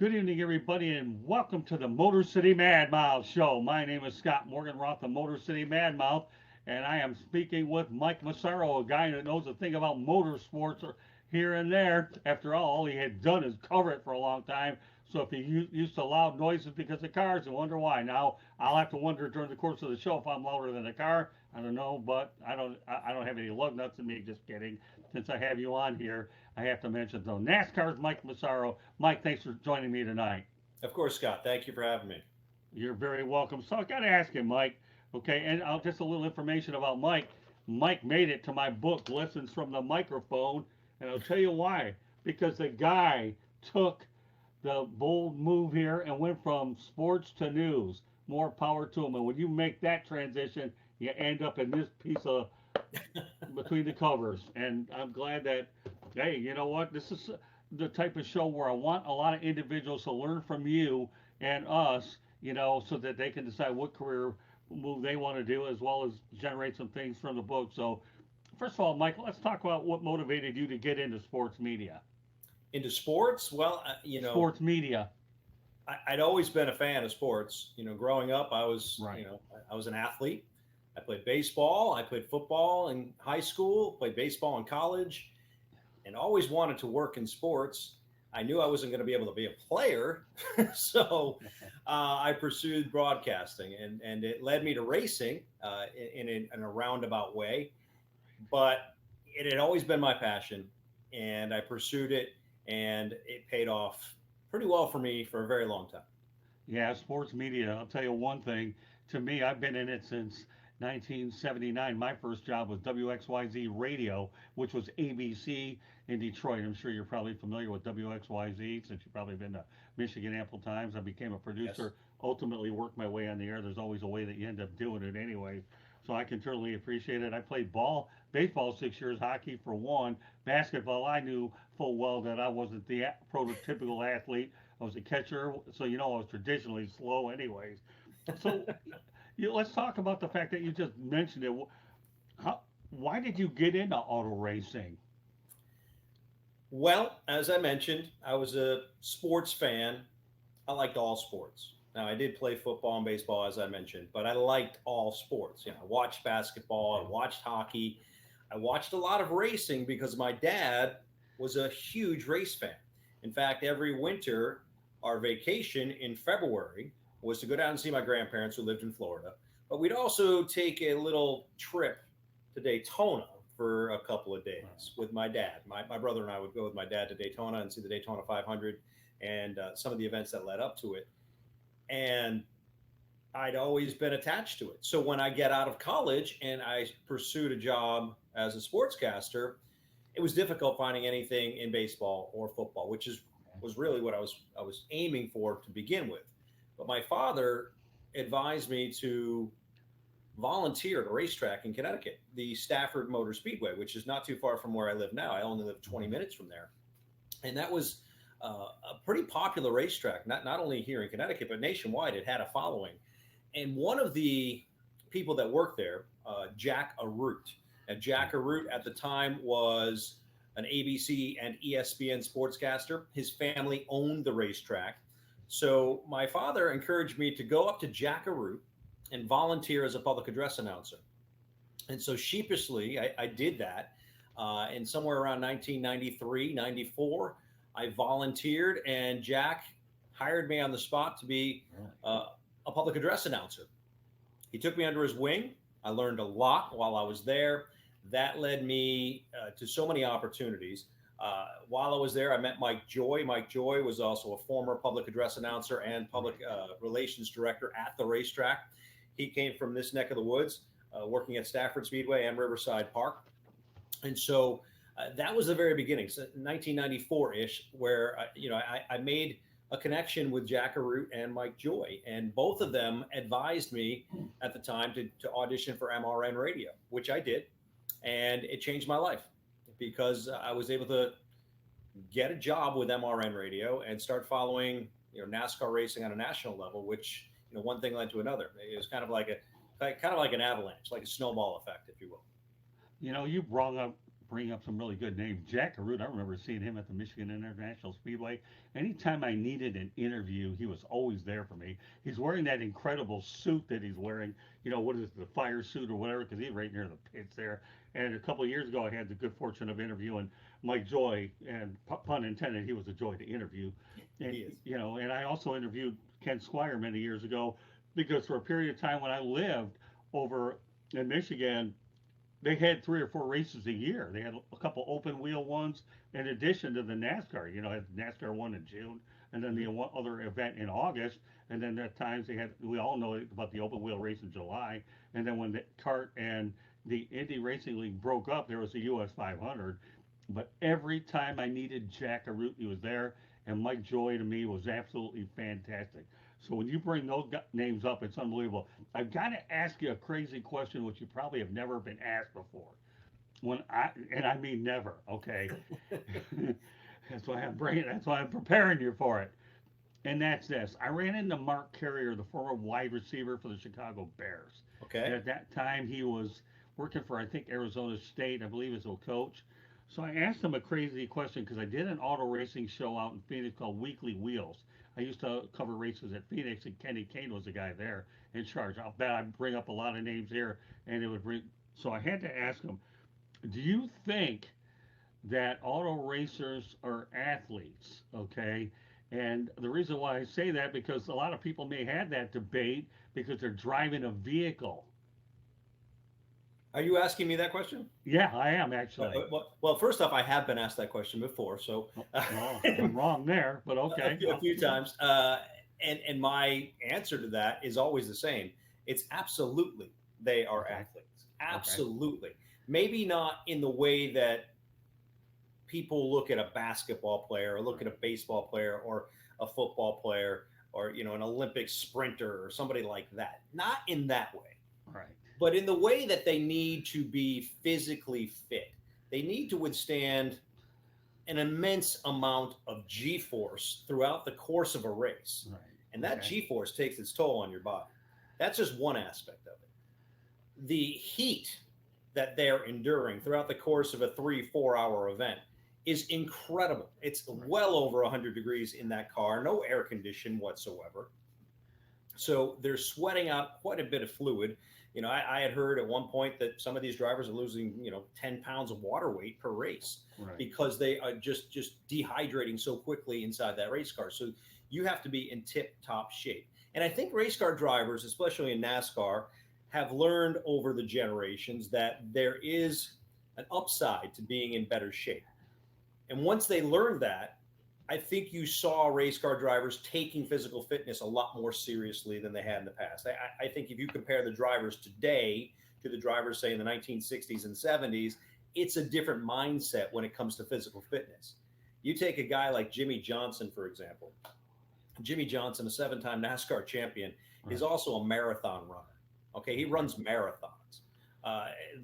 Good evening, everybody, and welcome to the Motor City Mad Mouth Show. My name is Scott Morganroth, the Motor City Mad Mouth, and I am speaking with Mike Massaro, a guy that knows a thing about motorsports here and there. After all he had done is cover it for a long time. So if he used to loud noises because of cars, I wonder why. Now I'll have to wonder during the course of the show if I'm louder than a car. I don't know, but I don't have any lug nuts in me. Just kidding. Since I have you on here, I have to mention though NASCAR's Mike Massaro. Mike, thanks for joining me tonight. Of course, Scott. Thank you for having me. You're very welcome. So I got to ask you, Mike. Okay, and just a little information about Mike. Mike made it to my book, Lessons from the Microphone, and I'll tell you why. Because the guy took the bold move here and went from sports to news. More power to him. And when you make that transition, you end up in this piece of between the covers. And I'm glad that, hey, you know what? This is the type of show where I want a lot of individuals to learn from you and us, so that they can decide what career move they want to do as well as generate some things from the book. So, first of all, Mike, let's talk about what motivated you to get into sports media. Into sports? Well, Sports media. I'd always been a fan of sports. Growing up, Right. I was an athlete. I played baseball. I played football in high school, played baseball in college, and always wanted to work in sports. I knew I wasn't going to be able to be a player. So I pursued broadcasting, and it led me to racing in a roundabout way. But it had always been my passion, and I pursued it, and it paid off pretty well for me for a very long time. Yeah, sports media. I'll tell you one thing. To me, I've been in it since 1979. My first job was WXYZ Radio, which was ABC in Detroit. I'm sure you're probably familiar with WXYZ since you've probably been to Michigan ample times. I became a Yes. producer, ultimately worked my way on the air. There's always a way that you end up doing it anyway. So I can totally appreciate it. I played baseball 6 years, hockey for one. Basketball, I knew full well that I wasn't the prototypical athlete. I was a catcher, so I was traditionally slow, anyways. So let's talk about the fact that you just mentioned it. How, why did you get into auto racing? Well, as I mentioned, I was a sports fan. I liked all sports. Now, I did play football and baseball, as I mentioned, but I liked all sports. I watched basketball, I watched hockey, I watched a lot of racing because my dad was a huge race fan. In fact, every winter, our vacation in February was to go down and see my grandparents who lived in Florida. But we'd also take a little trip to Daytona for a couple of days with my dad. My brother and I would go with my dad to Daytona and see the Daytona 500 and some of the events that led up to it. And I'd always been attached to it. So when I get out of college and I pursued a job as a sportscaster, it was difficult finding anything in baseball or football, which is was really what I was aiming for to begin with. But my father advised me to volunteer at a racetrack in Connecticut, the Stafford Motor Speedway, which is not too far from where I live now. I only live 20 minutes from there, and that was a pretty popular racetrack, not only here in Connecticut but nationwide. It had a following, and one of the people that worked there, Jack Arute. And Jack Arute at the time was an ABC and ESPN sportscaster. His family owned the racetrack. So my father encouraged me to go up to Jack Arute and volunteer as a public address announcer. And so sheepishly, I did that. And somewhere around 1993, 94, I volunteered, and Jack hired me on the spot to be a public address announcer. He took me under his wing. I learned a lot while I was there. That led me to so many opportunities. While I was there, I met Mike Joy. Mike Joy was also a former public address announcer and public relations director at the racetrack. He came from this neck of the woods, working at Stafford Speedway and Riverside Park. And so that was the very beginning, so 1994-ish, where I made a connection with Jack Arute and Mike Joy, and both of them advised me at the time to audition for MRN Radio, which I did, and it changed my life because I was able to get a job with MRN Radio and start following NASCAR racing on a national level, which one thing led to another. It was kind of like an avalanche, like a snowball effect, if you will. You brought up bring up some really good names. Jack Arute, I remember seeing him at the Michigan International Speedway. Anytime I needed an interview, he was always there for me. He's wearing that incredible suit that he's wearing. You know, what is it, the fire suit or whatever, because he's right near the pits there. And a couple of years ago, I had the good fortune of interviewing Mike Joy, and pun intended, he was a joy to interview. And, He is. you know, and I also interviewed Ken Squire many years ago because for a period of time when I lived over in Michigan, they had 3 or 4 races a year. They had a couple open wheel ones in addition to the NASCAR. You know, had NASCAR one in June, and then the other event in August. And then at times they had. We all know about the open wheel race in July. And then when the kart and the Indy Racing League broke up, there was the US 500. But every time I needed Jack Arute, he was there. And Mike Joy to me was absolutely fantastic. So when you bring those names up, it's unbelievable. I've got to ask you a crazy question, which you probably have never been asked before. And I mean never, okay? That's why I'm bringing. That's why I'm preparing you for it. And that's this. I ran into Mark Carrier, the former wide receiver for the Chicago Bears. And Okay. at that time, he was working for, I think, Arizona State, I believe, as a coach. So I asked him a crazy question because I did an auto racing show out in Phoenix called Weekly Wheels. I used to cover races at Phoenix, and Kenny Kane was the guy there in charge. I'll bet I'd bring up a lot of names here, and it would bring. So I had to ask him, do you think that auto racers are athletes? Okay. And the reason why I say that because a lot of people may have that debate because they're driving a vehicle. Are you asking me that question? Yeah, I am actually. Well, first off, I have been asked that question before, so Oh, well, I'm wrong there, but okay. a few times. And my answer to that is always the same. It's absolutely they are Okay. athletes. Okay. Absolutely. Maybe not in the way that people look at a basketball player or look at a baseball player or a football player or an Olympic sprinter or somebody like that. Not in that way, Right. but in the way that they need to be physically fit. They need to withstand an immense amount of G force throughout the course of a race. Right. And that Okay. G force takes its toll on your body. That's just one aspect of it. The heat that they're enduring throughout the course of a 3-4 hour event is incredible. It's Right. well over 100 degrees in that car, no air condition whatsoever. So they're sweating out quite a bit of fluid. I had heard at one point that some of these drivers are losing, 10 pounds of water weight per race Right. because they are just dehydrating so quickly inside that race car. So you have to be in tip top shape. And I think race car drivers, especially in NASCAR, have learned over the generations that there is an upside to being in better shape. And once they learned that, I think you saw race car drivers taking physical fitness a lot more seriously than they had in the past. I think if you compare the drivers today to the drivers, say, in the 1960s and 70s, it's a different mindset when it comes to physical fitness. You take a guy like Jimmy Johnson, for example. Jimmy Johnson, a 7-time NASCAR champion, is Right. also a marathon runner. Okay, he runs marathons.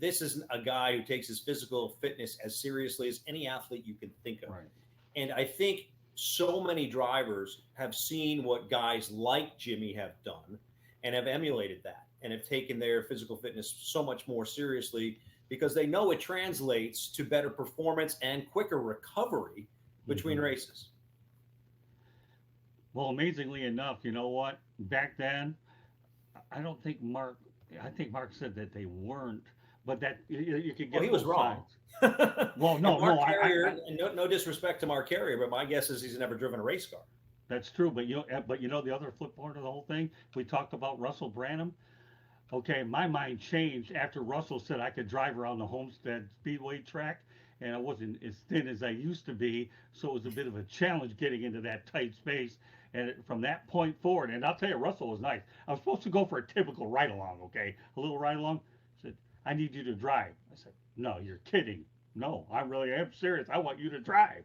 This is a guy who takes his physical fitness as seriously as any athlete you can think of. Right. And I think so many drivers have seen what guys like Jimmy have done and have emulated that and have taken their physical fitness so much more seriously because they know it translates to better performance and quicker recovery between Mhm. races. Well, amazingly enough, you know what? Back then, I don't think Mark. I think Mark said that they weren't, but that you could Well, he get was both wrong. sides. Well, And no, no, Mark I Carrier, and no disrespect to Mark Carrier, but my guess is he's never driven a race car. that's true. But the other flip part of the whole thing, we talked about Russell Branham. Okay, my mind changed after Russell said I could drive around the Homestead Speedway track, and I wasn't as thin as I used to be, so it was a bit of a challenge getting into that tight space. And from that point forward, and I'll tell you, Russell was nice. I was supposed to go for a typical ride along, okay, a little ride along. He said, "I need you to drive." I said, "No, you're kidding. No, I really am serious. I want you to drive."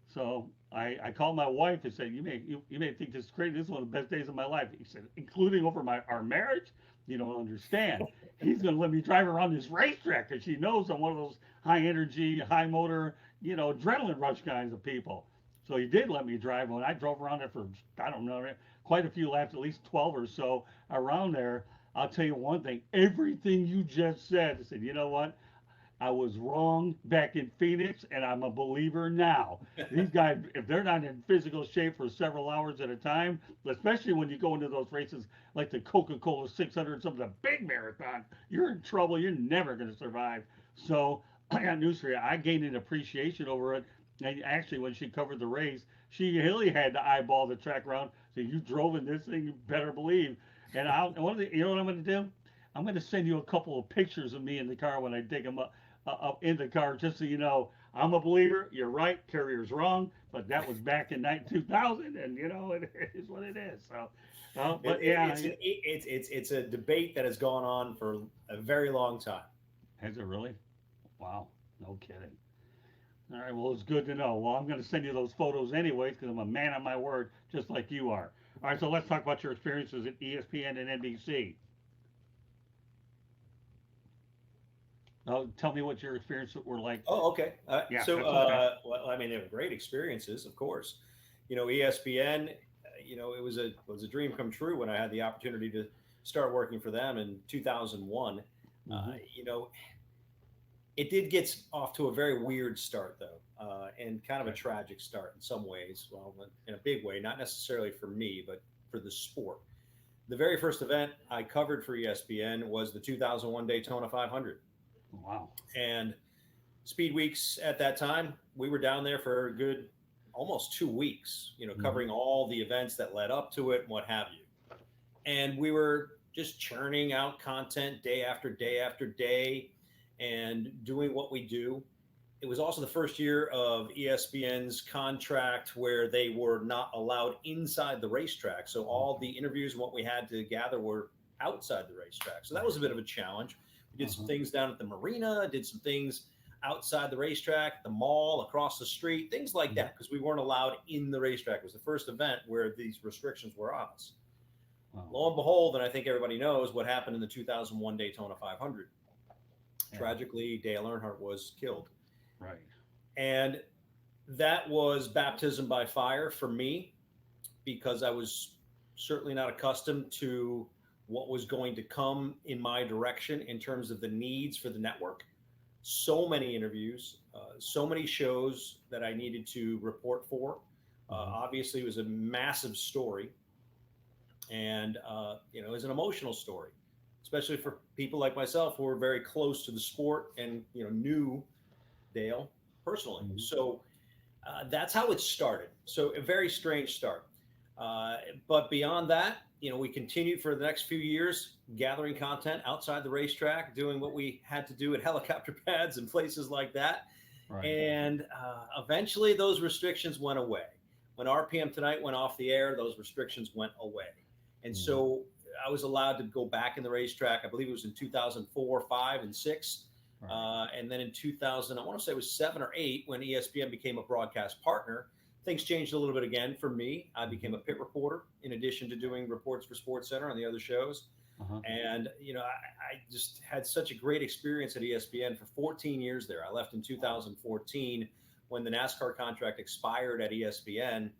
So I called my wife and said, "You may think this is crazy. This is one of the best days of my life." He said, "Including over our marriage? You don't understand. He's going to let me drive around this racetrack because she knows I'm one of those high energy, high motor, adrenaline rush kinds of people." So he did let me drive. When I drove around there for, I don't know, quite a few laps, at least 12 or so around there. I'll tell you one thing, everything you just said, I said, you know what? I was wrong back in Phoenix, and I'm a believer now. These guys, if they're not in physical shape for several hours at a time, especially when you go into those races like the Coca-Cola 600, some of the big marathon, you're in trouble. You're never going to survive. So I got news for you. I gained an appreciation over it. And actually, when she covered the race, she really had to eyeball the track round. So you drove in this thing, you better believe. And you know what I'm going to do? I'm going to send you a couple of pictures of me in the car when I take them up in the car, just so you know I'm a believer. You're right, Carrier's wrong, but that was back in 2000, and you know it is what it is. So, but yeah, it's a debate that has gone on for a very long time. has it really? Wow, no kidding. All right, well, it's good to know. Well, I'm going to send you those photos anyways because I'm a man of my word, just like you are. All right, so let's talk about your experiences at ESPN and NBC. Tell me what your experiences were like. Oh, okay. Yeah, So, that's okay. well, I mean, they were great experiences, of course. ESPN. It was a dream come true when I had the opportunity to start working for them in 2001. Mm-hmm. It did get off to a very weird start, though, and kind of a tragic start in some ways. Well, in a big way, not necessarily for me, but for the sport. The very first event I covered for ESPN was the 2001 Daytona 500. Wow. And Speed Weeks at that time, we were down there for a good almost 2 weeks, covering all the events that led up to it and what have you. And we were just churning out content day after day after day and doing what we do. It was also the first year of ESPN's contract where they were not allowed inside the racetrack. So all the interviews and what we had to gather were outside the racetrack. So that was a bit of a challenge. We did some things down at the marina, did some things outside the racetrack, the mall, across the street, things like that, because we weren't allowed in the racetrack. It was the first event where these restrictions were on us. Wow. Lo and behold, and I think everybody knows what happened in the 2001 Daytona 500. Yeah. Tragically, Dale Earnhardt was killed. Right. And that was baptism by fire for me, because I was certainly not accustomed to what was going to come in my direction in terms of the needs for the network. So many interviews, so many shows that I needed to report for. Obviously, it was a massive story. And, it was an emotional story, especially for people like myself who were very close to the sport and, knew Dale personally. So that's how it started. So a very strange start. But beyond that, we continued for the next few years, gathering content outside the racetrack, doing what we had to do at helicopter pads and places like that. Right. And eventually those restrictions went away. When RPM Tonight went off the air, those restrictions went away. And so I was allowed to go back in the racetrack. I believe it was in 2004, 5, and 6. Right. And then in 2000, I want to say it was 7 or 8, when ESPN became a broadcast partner, things changed a little bit again for me. I became a pit reporter in addition to doing reports for SportsCenter on the other shows. And, I just had such a great experience at ESPN for 14 years there. I left in 2014 when the NASCAR contract expired at ESPN.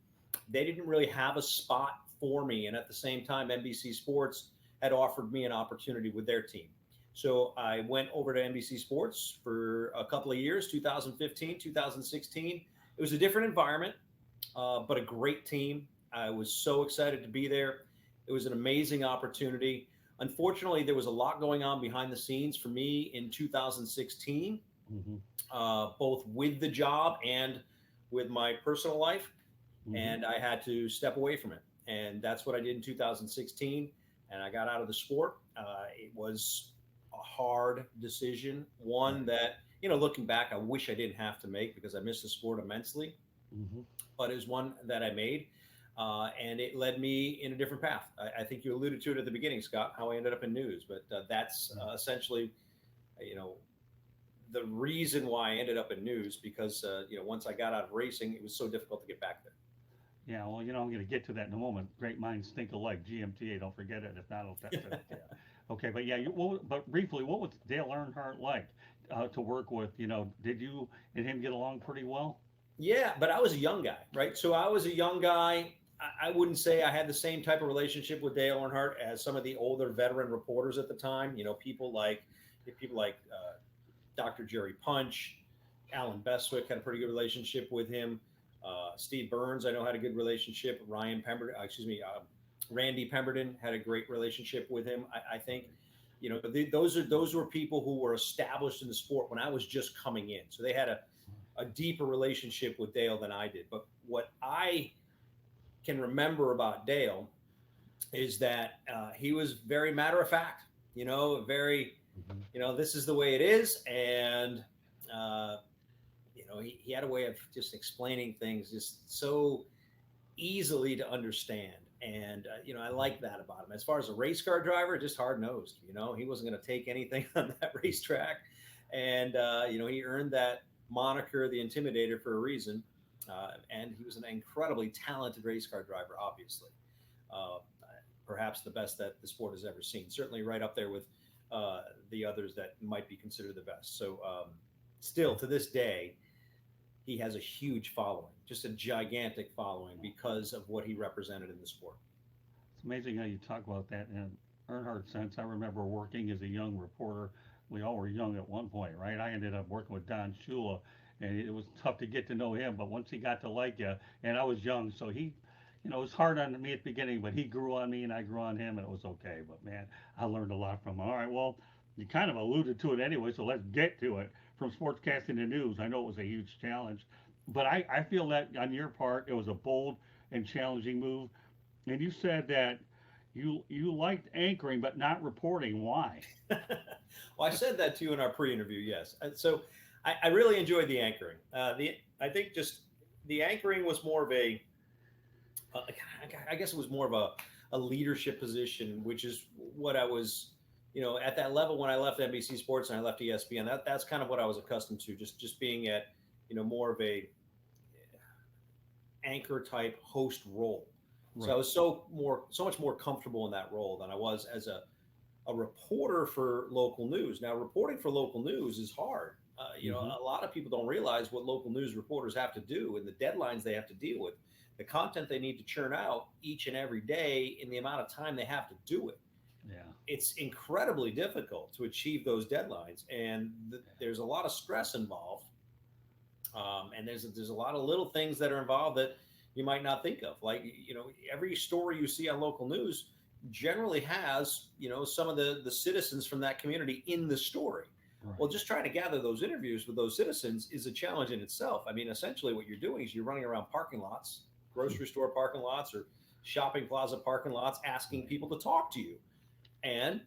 They didn't really have a spot for me. And at the same time, NBC Sports had offered me an opportunity with their team. So I went over to NBC Sports for a couple of years, 2015, 2016. It was a different environment, but a great team. I was so excited to be there. It was an amazing opportunity. Unfortunately, there was a lot going on behind the scenes for me in 2016, both with the job and with my personal life. And I had to step away from it. And that's what I did in 2016. And I got out of the sport. It was a hard decision, one that, looking back, I wish I didn't have to make, because I miss the sport immensely. But it was one that I made, and it led me in a different path. I think you alluded to it at the beginning, Scott, how I ended up in news. But that's essentially, the reason why I ended up in news, because, once I got out of racing, it was so difficult to get back there. Yeah, well, I'm going to get to that in a moment. Great minds think alike. GMTA, don't forget it. If not, yeah. Okay, but yeah, but briefly, what was Dale Earnhardt like to work with? Did you and him get along pretty well? Yeah, but I was a young guy, right? So I was a young guy. I wouldn't say I had the same type of relationship with Dale Earnhardt as some of the older veteran reporters at the time. People like Dr. Jerry Punch, Alan Bestwick had a pretty good relationship with him. Steve Burns, I know, had a good relationship. Randy Pemberton had a great relationship with him. I think, those were people who were established in the sport when I was just coming in. So they had a deeper relationship with Dale than I did. But what I can remember about Dale is that he was very matter of fact, very, this is the way it is. And, he had a way of just explaining things just so easily to understand. And, I like that about him. As far as a race car driver, just hard nosed, he wasn't going to take anything on that racetrack. And, he earned that moniker, the Intimidator, for a reason. And he was an incredibly talented race car driver, obviously. Perhaps the best that the sport has ever seen. Certainly right up there with the others that might be considered the best. So still to this day, he has a huge following, just a gigantic following because of what he represented in the sport. It's amazing how you talk about that in Earnhardt sense. I remember working as a young reporter. We all were young at one point, right? I ended up working with Don Shula, and it was tough to get to know him. But once he got to like you, and I was young, so he, it was hard on me at the beginning, but he grew on me and I grew on him, and it was okay. But man, I learned a lot from him. All right, well, you kind of alluded to it anyway, so let's get to it. From sportscasting to news, I know it was a huge challenge, but I feel that on your part, it was a bold and challenging move. And you said that you liked anchoring but not reporting. Why? Well, I said that to you in our pre-interview. Yes, so I really enjoyed the anchoring. I think just the anchoring was more of I guess it was more of a leadership position, which is what I was, at that level when I left NBC Sports and I left ESPN. That's kind of what I was accustomed to, just being at, more of a anchor type host role. Right. So I was so much more comfortable in that role than I was as a reporter for local news. Now, reporting for local news is hard. A lot of people don't realize what local news reporters have to do and the deadlines they have to deal with, the content they need to churn out each and every day in the amount of time they have to do it. Yeah, it's incredibly difficult to achieve those deadlines, and there's a lot of stress involved. And there's a lot of little things that are involved that you might not think of. Like, every story you see on local news generally has, some of the citizens from that community in the story. Right. Well, just trying to gather those interviews with those citizens is a challenge in itself. I mean, essentially what you're doing is you're running around parking lots, grocery store parking lots or shopping plaza parking lots, asking people to talk to you. And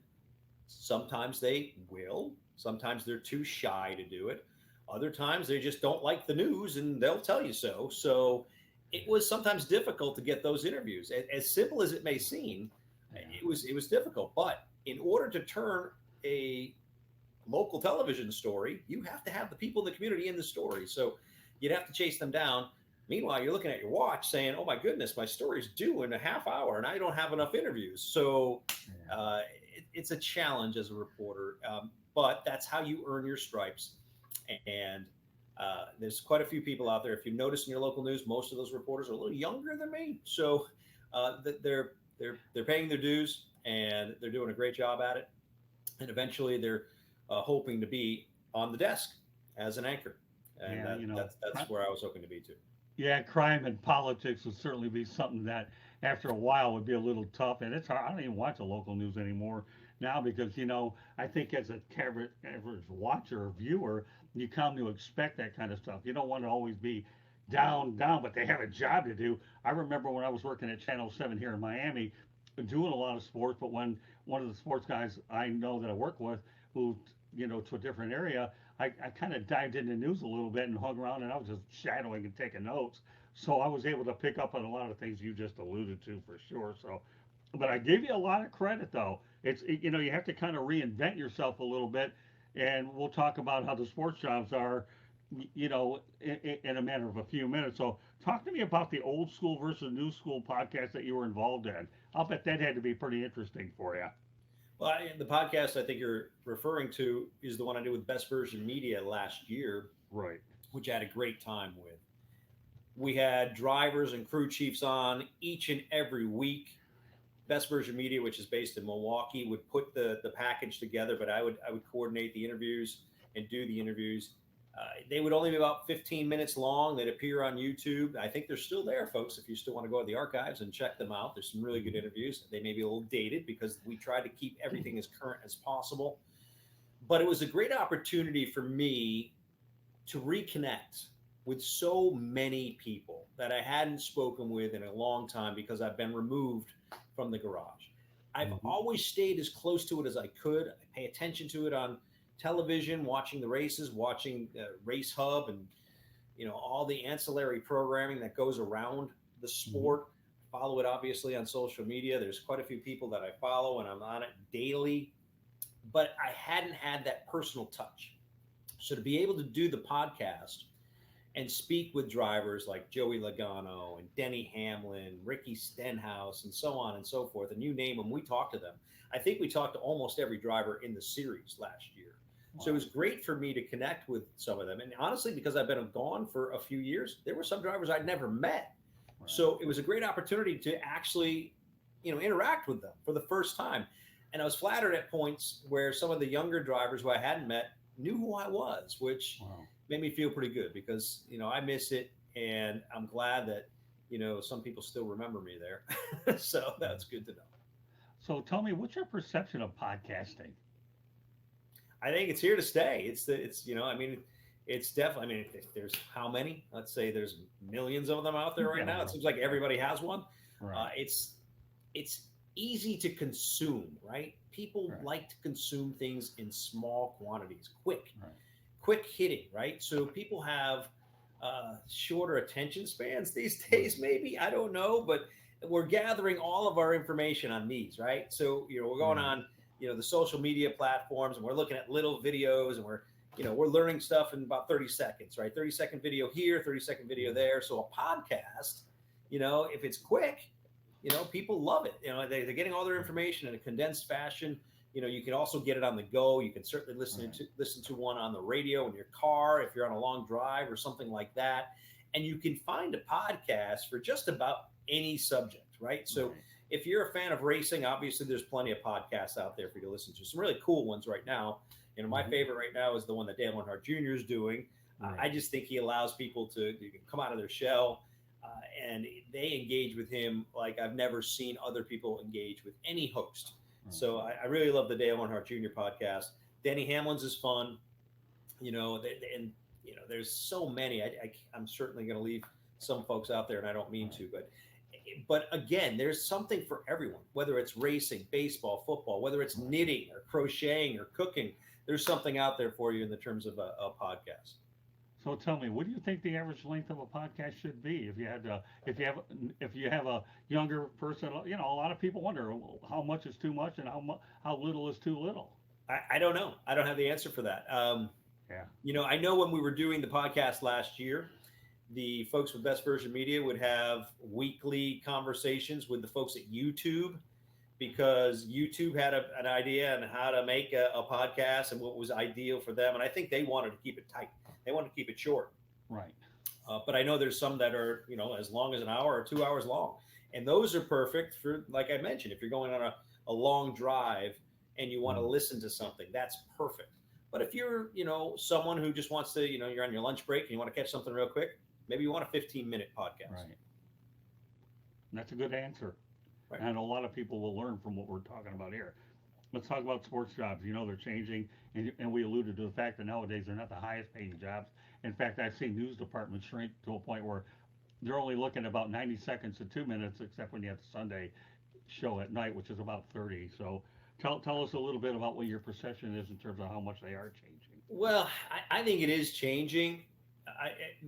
sometimes they will, sometimes they're too shy to do it. Other times they just don't like the news and they'll tell you so. So it was sometimes difficult to get those interviews. As simple as it may seem, it was difficult. But in order to turn a local television story, you have to have the people in the community in the story. So you'd have to chase them down. Meanwhile, you're looking at your watch saying, oh my goodness, my story's due in a half hour and I don't have enough interviews. So it's a challenge as a reporter, but that's how you earn your stripes. And there's quite a few people out there. If you notice in your local news, most of those reporters are a little younger than me. So they're paying their dues and they're doing a great job at it. And eventually they're hoping to be on the desk as an anchor. And that's where I was hoping to be too. Yeah, crime and politics would certainly be something that after a while would be a little tough. And it's hard. I don't even watch the local news anymore now because, I think as a average watcher or viewer, you come to expect that kind of stuff. You don't want to always be down, but they have a job to do. I remember when I was working at Channel 7 here in Miami, doing a lot of sports, but when one of the sports guys I know that I work with moved, to a different area, I kind of dived into news a little bit and hung around, and I was just shadowing and taking notes. So I was able to pick up on a lot of things you just alluded to for sure. So, but I give you a lot of credit though. You have to kind of reinvent yourself a little bit, and we'll talk about how the sports jobs are, in a matter of a few minutes. So talk to me about the old school versus new school podcast that you were involved in. I'll bet that had to be pretty interesting for you. Well, the podcast I think you're referring to is the one I did with Best Version Media last year, right? Which I had a great time with. We had drivers and crew chiefs on each and every week. Best Version Media, which is based in Milwaukee, would put the package together, but I would coordinate the interviews and do the interviews. They would only be about 15 minutes long. They'd appear on YouTube. I think they're still there, folks, if you still want to go to the archives and check them out. There's some really good interviews. They may be a little dated because we try to keep everything as current as possible. But it was a great opportunity for me to reconnect with so many people that I hadn't spoken with in a long time because I've been removed from the garage. I've always stayed as close to it as I could. I pay attention to it on television, watching the races, watching Race Hub, and all the ancillary programming that goes around the sport. Follow it obviously on social media. There's quite a few people that I follow, and I'm on it daily. But I hadn't had that personal touch. So to be able to do the podcast and speak with drivers like Joey Logano and Denny Hamlin, Ricky Stenhouse, and so on and so forth, and you name them, we talked to them. I think we talked to almost every driver in the series last year. Wow. So it was great for me to connect with some of them. And honestly, because I've been gone for a few years, there were some drivers I'd never met. Right. So it was a great opportunity to actually, interact with them for the first time. And I was flattered at points where some of the younger drivers who I hadn't met knew who I was, which made me feel pretty good because, I miss it. And I'm glad that, some people still remember me there. So that's good to know. So tell me, what's your perception of podcasting? I think it's here to stay. It's definitely, there's how many? Let's say there's millions of them out there right now. It seems like everybody has one. Right. It's easy to consume, right? People like to consume things in small quantities, quick hitting, right? So people have shorter attention spans these days, maybe, I don't know, but we're gathering all of our information on these, right? So, we're going on, the social media platforms, and we're looking at little videos, and we're learning stuff in about 30 seconds, right? 30-second video here, 30-second video there. So a podcast, if it's quick, people love it. They're getting all their information in a condensed fashion. You can also get it on the go. You can certainly listen to one on the radio in your car if you're on a long drive or something like that. And you can find a podcast for just about any subject, right? So if you're a fan of racing, obviously there's plenty of podcasts out there for you to listen to. Some really cool ones right now. My favorite right now is the one that Dale Earnhardt Jr. is doing. I just think he allows people to come out of their shell, and they engage with him like I've never seen other people engage with any host. So I really love the Dale Earnhardt Jr. podcast. Denny Hamlin's is fun, and there's so many. I'm certainly going to leave some folks out there, and I don't mean to, but again, there's something for everyone, whether it's racing, baseball, football, whether it's knitting or crocheting or cooking, there's something out there for you in the terms of a podcast. So tell me, what do you think the average length of a podcast should be? If you have a younger person, a lot of people wonder how much is too much and how little is too little. I don't know. I don't have the answer for that. I know when we were doing the podcast last year, the folks with Best Version Media would have weekly conversations with the folks at YouTube, because YouTube had an idea on how to make a podcast and what was ideal for them. And I think they wanted to keep it tight. They wanted to keep it short. Right. But I know there's some that are, as long as an hour or 2 hours long. And those are perfect for, like I mentioned, if you're going on a long drive and you want to listen to something, that's perfect. But if you're, someone who just wants to, you're on your lunch break and you want to catch something real quick, maybe you want a 15-minute podcast. Right. That's a good answer. Right. And a lot of people will learn from what we're talking about here. Let's talk about sports jobs. They're changing, and we alluded to the fact that nowadays they're not the highest paying jobs. In fact, I've seen news departments shrink to a point where they're only looking at about 90 seconds to 2 minutes, except when you have the Sunday show at night, which is about 30. So tell us a little bit about what your perception is in terms of how much they are changing. Well, I think it is changing.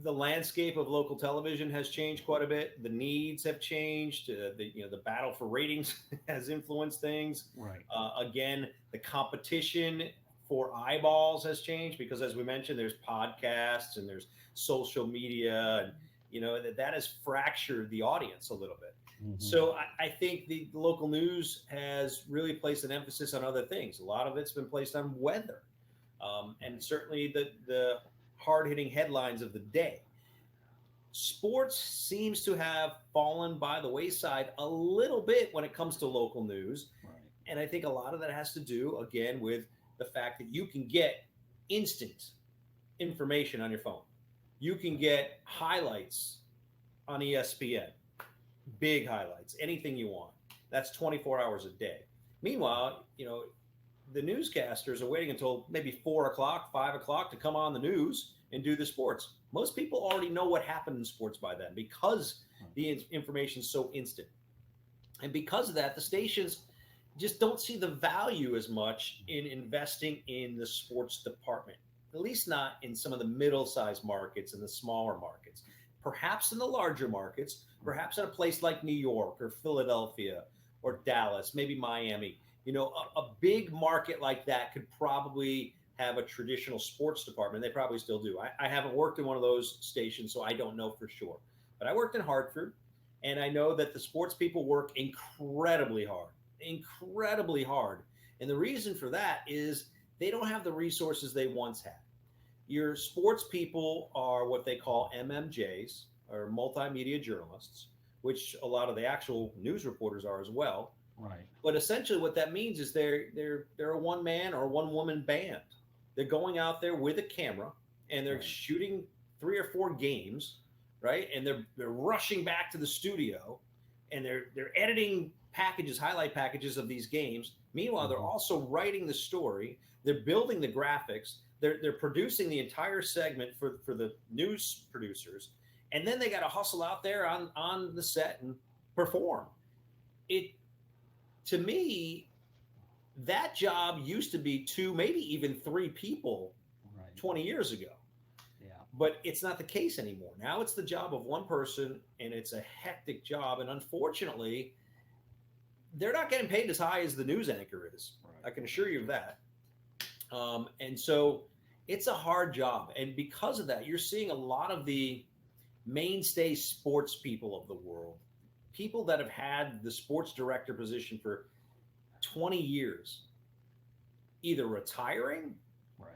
The landscape of local television has changed quite a bit. The needs have changed. The battle for ratings has influenced things. Right. Again, the competition for eyeballs has changed because, as we mentioned, there's podcasts and there's social media, and that has fractured the audience a little bit. Mm-hmm. So I think the local news has really placed an emphasis on other things. A lot of it's been placed on weather, and certainly the hard-hitting headlines of the day. Sports seems to have fallen by the wayside a little bit when it comes to local news. Right. And I think a lot of that has to do, again, with the fact that you can get instant information on your phone. You can get highlights on ESPN, big highlights, anything you want. That's 24 hours a day. Meanwhile, the newscasters are waiting until maybe 4 o'clock, 5 o'clock to come on the news and do the sports. Most people already know what happened in sports by then because the information is so instant. And because of that, the stations just don't see the value as much in investing in the sports department, at least not in some of the middle-sized markets and the smaller markets. Perhaps in the larger markets, perhaps in a place like New York or Philadelphia or Dallas, maybe Miami. A big market like that could probably have a traditional sports department. They probably still do. I haven't worked in one of those stations, so I don't know for sure. But I worked in Hartford, and I know that the sports people work incredibly hard. And the reason for that is they don't have the resources they once had. Your sports people are what they call MMJs, or multimedia journalists, which a lot of the actual news reporters are as well. Right. But essentially what that means is they're a one man or one woman band. They're going out there with a camera and they're shooting 3 or 4 games, right? And they're rushing back to the studio and they're editing highlight packages of these games. Meanwhile, they're also writing the story, they're building the graphics, they're producing the entire segment for the news producers, and then they got to hustle out there on the set and perform. To me, that job used to be 2, maybe even 3 people 20 years ago. Yeah. But it's not the case anymore. Now it's the job of one person, and it's a hectic job. And unfortunately, they're not getting paid as high as the news anchor is. I can assure you of that. And so it's a hard job. And because of that, you're seeing a lot of the mainstay sports people of the world, people that have had the sports director position for 20 years, either retiring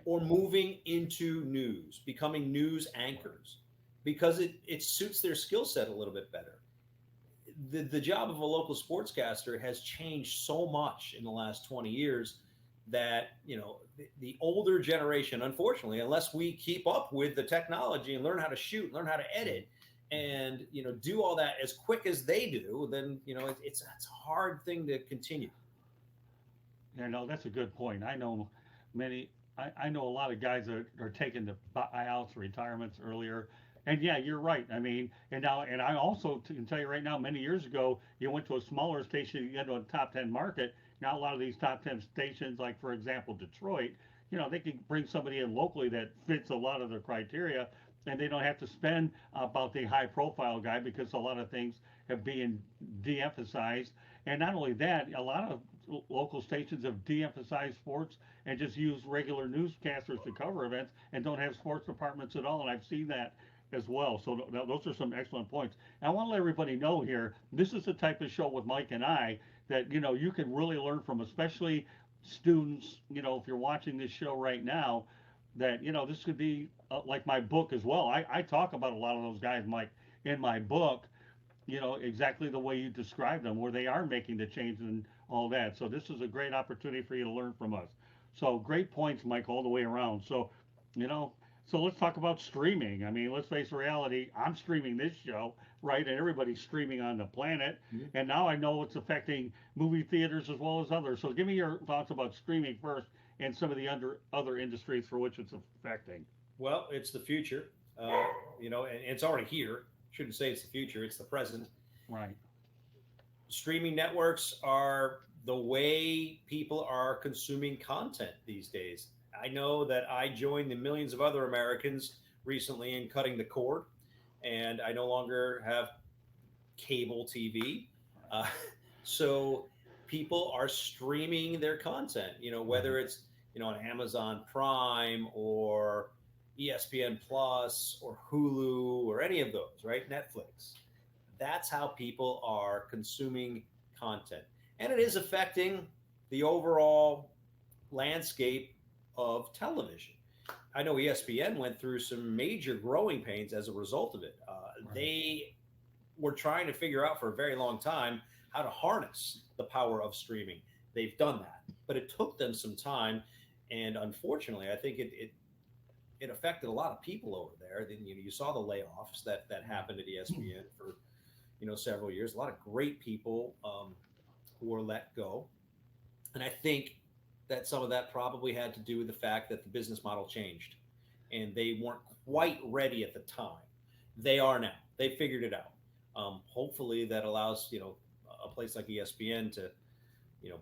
or moving into news, becoming news anchors, because it suits their skill set a little bit better. The job of a local sportscaster has changed so much in the last 20 years that, the older generation, unfortunately, unless we keep up with the technology and learn how to shoot, learn how to edit, and do all that as quick as they do, then it's a hard thing to continue. That's a good point. I know I know a lot of guys that are taking the buyouts, retirements earlier. And yeah, you're right. I mean, and I also can tell you right now, many years ago, you went to a smaller station, you get to a top 10 market. Now, a lot of these top 10 stations, like for example, Detroit, they can bring somebody in locally that fits a lot of their criteria, and they don't have to spend about the high profile guy, because a lot of things have been de-emphasized. And not only that, a lot of local stations have de-emphasized sports and just use regular newscasters to cover events and don't have sports departments at all. And I've seen that as well. So those are some excellent points. And I want to let everybody know here, this is the type of show with Mike and I that, you can really learn from, especially students, if you're watching this show right now, that, this could be like my book as well. I talk about a lot of those guys, Mike, in my book, exactly the way you described them, where they are making the change and all that. So this is a great opportunity for you to learn from us. So great points, Mike, all the way around. So, so let's talk about streaming. I mean, let's face reality. I'm streaming this show, right? And everybody's streaming on the planet. Mm-hmm. And now I know it's affecting movie theaters as well as others. So give me your thoughts about streaming first and some of the other industries for which it's affecting. Well, it's the future, and it's already here. Shouldn't say it's the future, it's the present. Right. Streaming networks are the way people are consuming content these days. I know that I joined the millions of other Americans recently in cutting the cord, and I no longer have cable TV. So people are streaming their content, whether it's, on Amazon Prime or ESPN Plus or Hulu or any of those, right? Netflix. That's how people are consuming content. And it is affecting the overall landscape of television. I know ESPN went through some major growing pains as a result of it. They were trying to figure out for a very long time how to harness the power of streaming. They've done that, but it took them some time. And unfortunately, I think it affected a lot of people over there. Then you saw the layoffs that happened at ESPN for several years. A lot of great people who were let go, and I think that some of that probably had to do with the fact that the business model changed, and they weren't quite ready at the time. They are now. They figured it out. Hopefully, that allows a place like ESPN to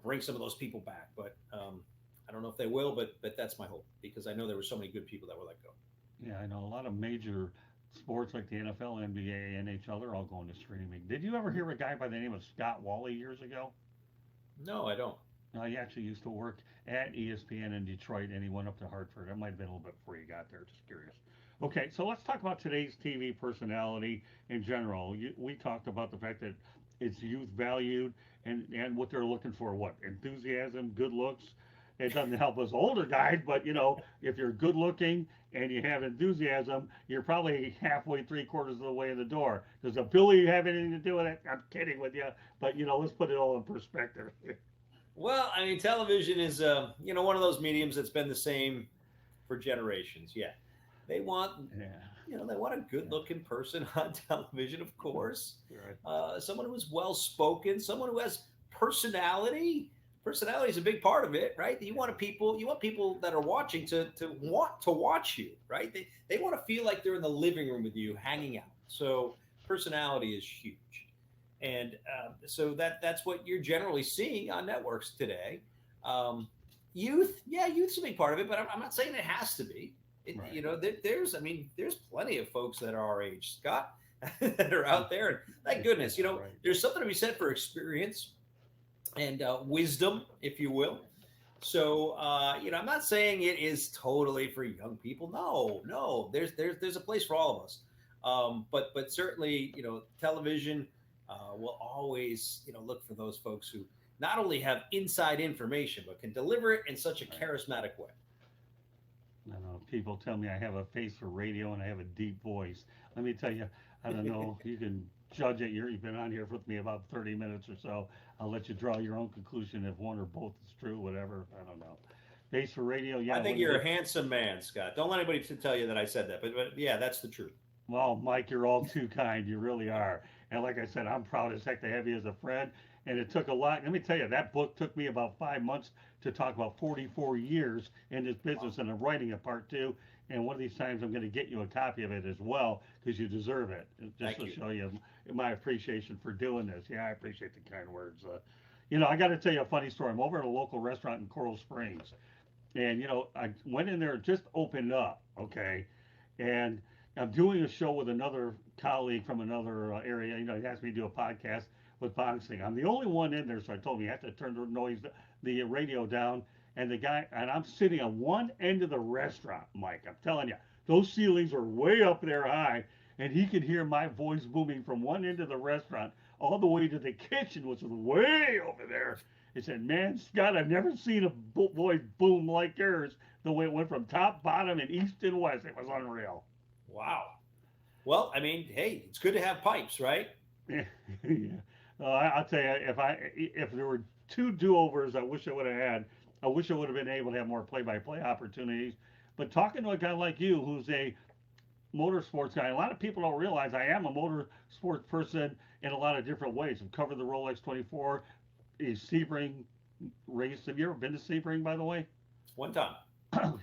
bring some of those people back. But I don't know if they will, but that's my hope, because I know there were so many good people that were let go. Yeah, I know a lot of major sports like the NFL, NBA, NHL, they're all going to streaming. Did you ever hear a guy by the name of Scott Wally years ago? No, I don't. No, he actually used to work at ESPN in Detroit, and he went up to Hartford. That might have been a little bit before he got there. Just curious. Okay, so let's talk about today's TV personality in general. We talked about the fact that it's youth valued and what they're looking for. What? Enthusiasm, good looks. It doesn't help us older guys, but if you're good looking and you have enthusiasm, you're probably halfway, 3/4 of the way in the door. Does ability have anything to do with it? I'm kidding with you, but let's put it all in perspective. Well, I mean, television is one of those mediums that's been the same for generations. Yeah, they want they want a good-looking person on television, of course. Right. Someone who is well-spoken, someone who has personality. Personality is a big part of it, right? You want people that are watching to want to watch you, right? They want to feel like they're in the living room with you, hanging out. So personality is huge. And so that's what you're generally seeing on networks today. Youth's a big part of it, but I'm not saying it has to be. Right. There's plenty of folks that are our age, Scott, that are out there. And thank goodness, Right. there's something to be said for experience and wisdom, if you will. So, I'm not saying it is totally for young people. No, there's a place for all of us. But certainly, television will always, look for those folks who not only have inside information, but can deliver it in such a charismatic way. I know people tell me I have a face for radio and I have a deep voice. Let me tell you, I don't know. You can judge it. You've been on here with me about 30 minutes or so. I'll let you draw your own conclusion if one or both is true, whatever. I don't know. Face for radio, yeah. I think you're a handsome man, Scott. Don't let anybody tell you that I said that, but yeah, that's the truth. Well, Mike, you're all too kind. You really are. And like I said, I'm proud as heck to have you as a friend. And it took a lot. Let me tell you, that book took me about 5 months to talk about 44 years in this business, and I'm writing a part two. And one of these times, I'm going to get you a copy of it as well, because you deserve it. Just to show you my appreciation for doing this. Yeah, I appreciate the kind words. I got to tell you a funny story. I'm over at a local restaurant in Coral Springs, and I went in there, just opened up, okay, and I'm doing a show with another colleague from another area. He asked me to do a podcast with boxing. I'm the only one in there, so I told him you have to turn the radio down. And the guy, and I'm sitting on one end of the restaurant, Mike. I'm telling you, those ceilings are way up there high, and he could hear my voice booming from one end of the restaurant all the way to the kitchen, which was way over there. He said, "Man, Scott, I've never seen a voice boom like yours. The way it went from top, bottom, and east and west, it was unreal." Wow. Well, I mean, hey, it's good to have pipes, right? Yeah. I'll tell you, if there were two do-overs, I wish I would have had. I wish I would have been able to have more play-by-play opportunities. But talking to a guy like you, who's a motorsports guy, a lot of people don't realize I am a motorsports person in a lot of different ways. I've covered the Rolex 24, a Sebring race. Have you ever been to Sebring, by the way? One time.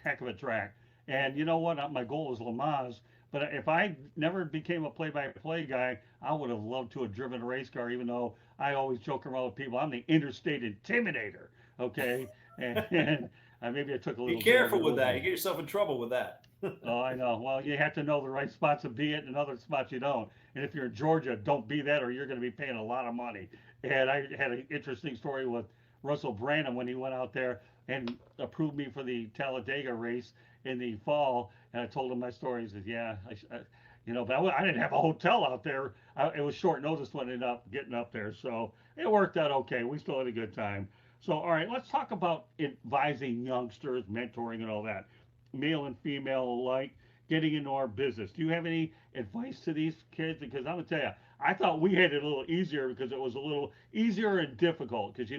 Heck of a track. And you know what? My goal is Le Mans. But if I never became a play-by-play guy, I would have loved to have driven a race car, even though I always joke around with people. I'm the interstate intimidator, okay? And maybe I took a little. Be careful with that. You get yourself in trouble with that. Oh, I know. Well, you have to know the right spots to be it, and other spots you don't. And if you're in Georgia, don't be that, or you're going to be paying a lot of money. And I had an interesting story with Russell Brandon when he went out there and approved me for the Talladega race in the fall. And I told him my story. He said, "Yeah, but I didn't have a hotel out there. It was short notice when getting up there, so it worked out okay. We still had a good time." So, all right, let's talk about advising youngsters, mentoring, and all that, male and female alike. getting into our business. Do you have any advice to these kids? Because I'm gonna tell you, I thought we had it a little easier because it was a little easier and difficult. Because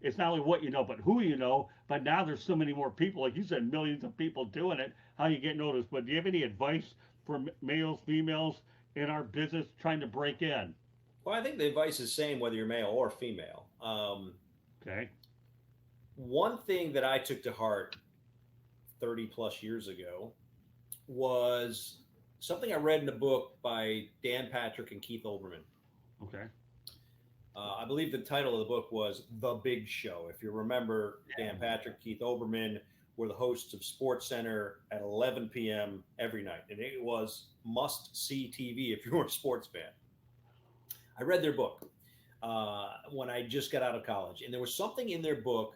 it's not only what you know, but who you know. But now there's so many more people, like you said, millions of people doing it. How you get noticed? But do you have any advice for males, females in our business trying to break in? Well, I think the advice is same whether you're male or female. Okay. One thing that I took to heart 30 plus years ago was something I read in a book by Dan Patrick and Keith Olbermann. Okay. I believe the title of the book was The Big Show. If you remember, Dan Patrick, Keith Olbermann were the hosts of Sports Center at 11 p.m. every night. And it was must-see TV if you were a sports fan. I read their book when I just got out of college. And there was something in their book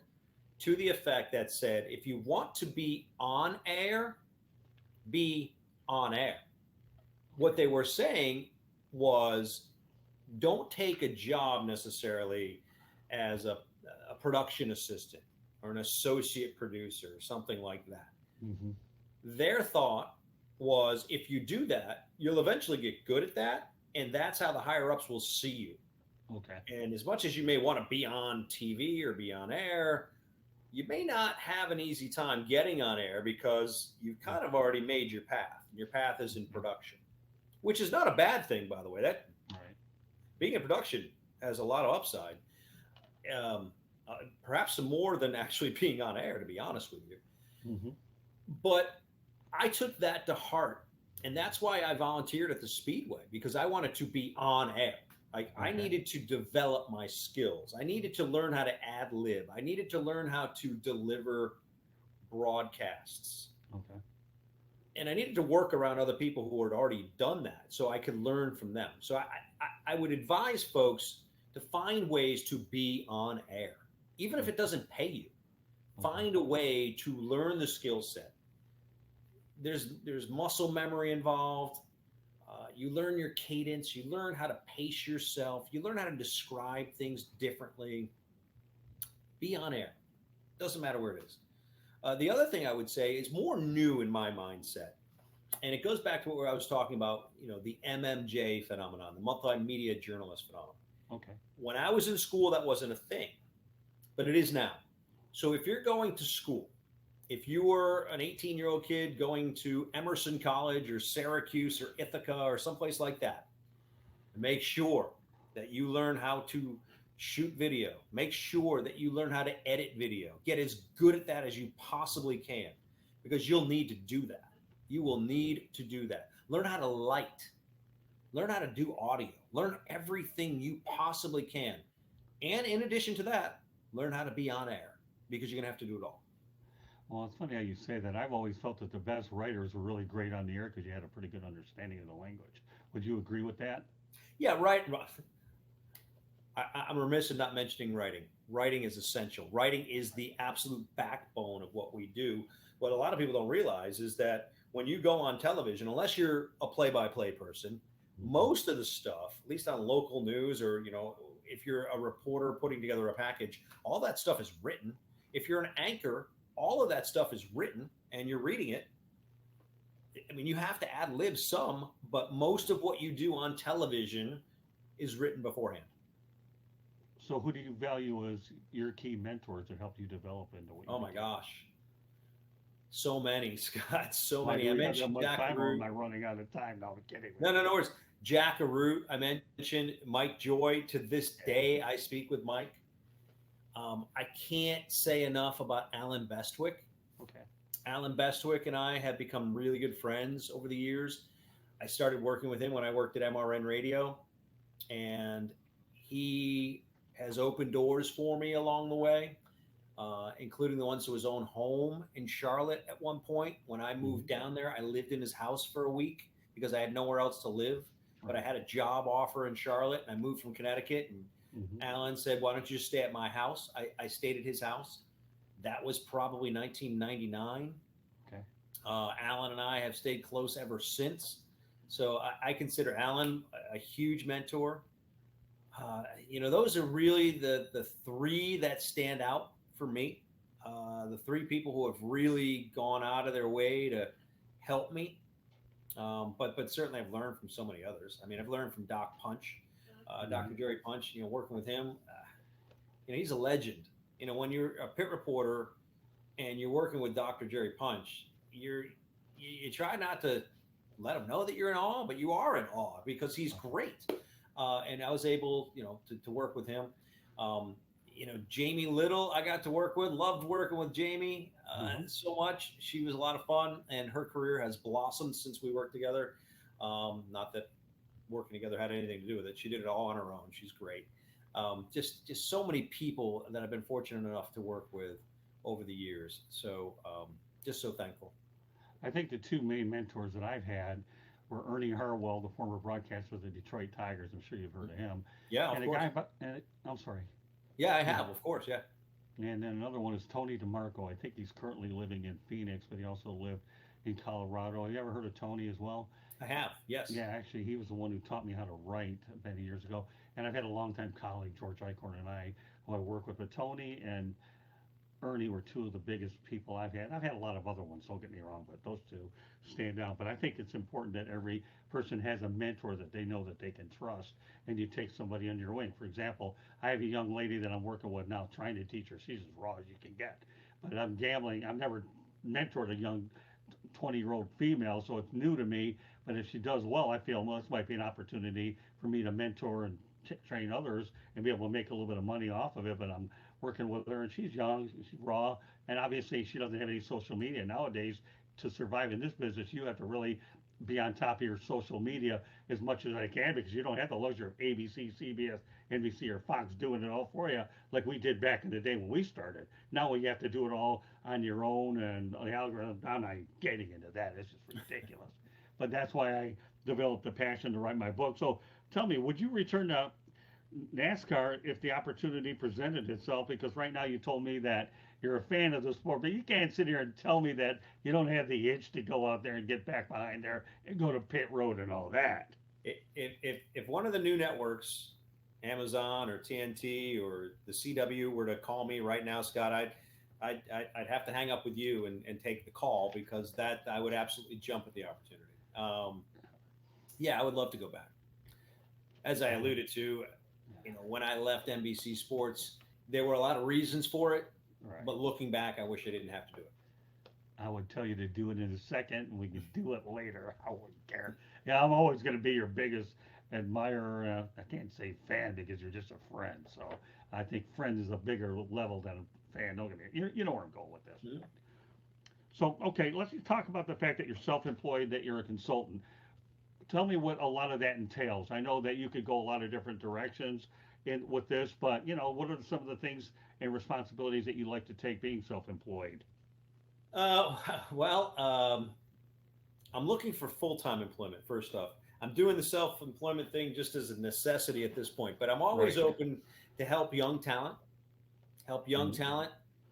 to the effect that said, if you want to be on air, be on air. What they were saying was, don't take a job necessarily as a production assistant or an associate producer or something like that. Mm-hmm. Their thought was, if you do that, you'll eventually get good at that. And that's how the higher ups will see you. Okay. And as much as you may want to be on TV or be on air, you may not have an easy time getting on air because you've kind of already made your path. Your path is in production, which is not a bad thing, by the way. That Right. Being in production has a lot of upside, perhaps some more than actually being on air, to be honest with you. Mm-hmm. But I took that to heart, and that's why I volunteered at the Speedway, because I wanted to be on air. I needed to develop my skills. I needed to learn how to ad lib. I needed to learn how to deliver broadcasts. Okay. And I needed to work around other people who had already done that so I could learn from them. So I would advise folks to find ways to be on air, even if it doesn't pay you. Find a way to learn the skill set. There's muscle memory involved. You learn your cadence. You learn how to pace yourself. You learn how to describe things differently. Be on air. Doesn't matter where it is. The other thing I would say is more new in my mindset, and it goes back to what I was talking about, the MMJ phenomenon, the multimedia journalist phenomenon. Okay. When I was in school, that wasn't a thing, but it is now. So if you're going to school, if you were an 18-year-old kid going to Emerson College or Syracuse or Ithaca or someplace like that, make sure that you learn how to shoot video. Make sure that you learn how to edit video. Get as good at that as you possibly can, because you'll need to do that. You will need to do that. Learn how to light. Learn how to do audio. Learn everything you possibly can. And in addition to that, learn how to be on air, because you're going to have to do it all. Well, it's funny how you say that. I've always felt that the best writers were really great on the air because you had a pretty good understanding of the language. Would you agree with that? Yeah, right. I'm remiss in not mentioning writing. Writing is essential. Writing is the absolute backbone of what we do. What a lot of people don't realize is that when you go on television, unless you're a play-by-play person, most of the stuff, at least on local news, or if you're a reporter putting together a package, all that stuff is written. If you're an anchor, all of that stuff is written and you're reading it. I mean, you have to ad lib some, but most of what you do on television is written beforehand. So who do you value as your key mentors that helped you develop into what you Oh my became? gosh. So many, Scott. So Why many. do I we have mentioned that much Jack time, or Arute. am I running out of time? No, I'm kidding. No worries. Jack Arute. I mentioned Mike Joy. To this day, I speak with Mike. I can't say enough about Alan Bestwick. Okay. Alan Bestwick and I have become really good friends over the years. I started working with him when I worked at MRN Radio, and he has opened doors for me along the way, including the ones to his own home in Charlotte at one point. When I moved down there, I lived in his house for a week because I had nowhere else to live, but I had a job offer in Charlotte, and I moved from Connecticut, and Alan said, why don't you just stay at my house? I stayed at his house. That was probably 1999. Okay. Alan and I have stayed close ever since. So I consider Alan a huge mentor. Those are really the three that stand out for me. The three people who have really gone out of their way to help me. But certainly I've learned from so many others. I mean, I've learned from Doc Punch, Dr. Jerry Punch. Working with him, he's a legend. When you're a pit reporter and you're working with Dr. Jerry Punch, you try not to let him know that you're in awe, but you are in awe because he's great. And I was able, to work with him. Jamie Little, I got to work with, loved working with Jamie so much. She was a lot of fun, and her career has blossomed since we worked together. Not that working together had anything to do with it. She did it all on her own. She's great. Just so many people that I've been fortunate enough to work with over the years. So just so thankful. I think the two main mentors that I've had were Ernie Harwell, the former broadcaster of the Detroit Tigers. I'm sure you've heard of him. Yeah, and of course. I'm sorry. Yeah, I have, of course, yeah. And then another one is Tony DeMarco. I think he's currently living in Phoenix, but he also lived in Colorado. Have you ever heard of Tony as well? I have, yes. Yeah, actually, he was the one who taught me how to write many years ago. And I've had a longtime colleague, George Eichhorn, and I, who I work with. But Tony and Ernie were two of the biggest people I've had. I've had a lot of other ones, don't get me wrong, but those two stand out. But I think it's important that every person has a mentor that they know that they can trust, and you take somebody under your wing. For example, I have a young lady that I'm working with now, trying to teach her. She's as raw as you can get. But I'm gambling. I've never mentored a young 20-year-old female, so it's new to me. But if she does well, I feel, well, this might be an opportunity for me to mentor and train others and be able to make a little bit of money off of it. But I'm working with her, and she's young, she's raw, and obviously she doesn't have any social media nowadays. To survive in this business, you have to really be on top of your social media as much as I can, because you don't have the luxury of ABC, CBS, NBC, or Fox doing it all for you like we did back in the day when we started. Now you have to do it all on your own, and the algorithm. I'm not getting into that; it's just ridiculous. But that's why I developed the passion to write my book. So tell me, would you return to NASCAR if the opportunity presented itself? Because right now you told me that you're a fan of the sport, but you can't sit here and tell me that you don't have the itch to go out there and get back behind there and go to pit road and all that. If one of the new networks, Amazon or TNT or the CW, were to call me right now, Scott, I'd have to hang up with you and take the call, because that I would absolutely jump at the opportunity. Yeah, I would love to go back. As I alluded to, when I left NBC Sports, there were a lot of reasons for it. Right. But looking back, I wish I didn't have to do it. I would tell you to do it in a second, and we could do it later. I wouldn't care. Yeah, I'm always going to be your biggest admirer. I can't say fan because you're just a friend. So I think friend is a bigger level than a fan. Don't get me. You know where I'm going with this. Mm-hmm. So, okay, let's talk about the fact that you're self-employed, that you're a consultant. Tell me what a lot of that entails. I know that you could go a lot of different directions with this, but what are some of the things and responsibilities that you like to take being self-employed? Well, I'm looking for full-time employment. First off, I'm doing the self-employment thing just as a necessity at this point, but I'm always open to help young talent,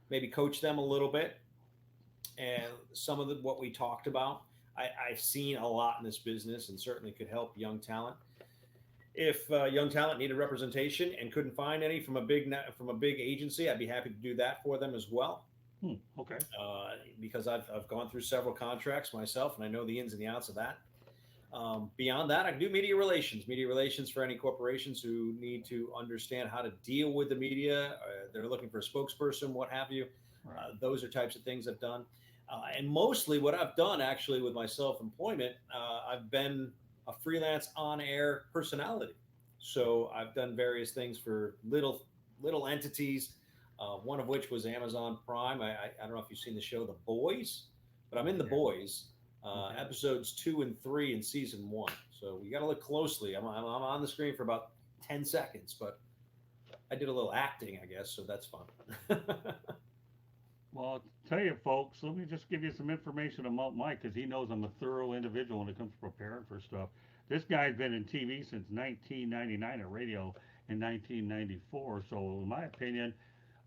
maybe coach them a little bit. And some of what we talked about, I've seen a lot in this business, and certainly could help young talent. If young talent needed representation and couldn't find any from a big agency, I'd be happy to do that for them as well. Okay. Because I've gone through several contracts myself, and I know the ins and the outs of that. Beyond that, I can do media relations for any corporations who need to understand how to deal with the media. They're looking for a spokesperson, what have you. Right. Those are types of things I've done. And mostly what I've done actually with my self-employment, I've been a freelance on-air personality. So I've done various things for little entities, one of which was Amazon Prime. I don't know if you've seen the show The Boys, but I'm in The Boys, episodes 2 and 3 in season 1. So you got to look closely. I'm on the screen for about 10 seconds, but I did a little acting, I guess, so that's fun. Well, I'll tell you, folks, let me just give you some information about Mike, because he knows I'm a thorough individual when it comes to preparing for stuff. This guy's been in TV since 1999 and radio in 1994. So, in my opinion,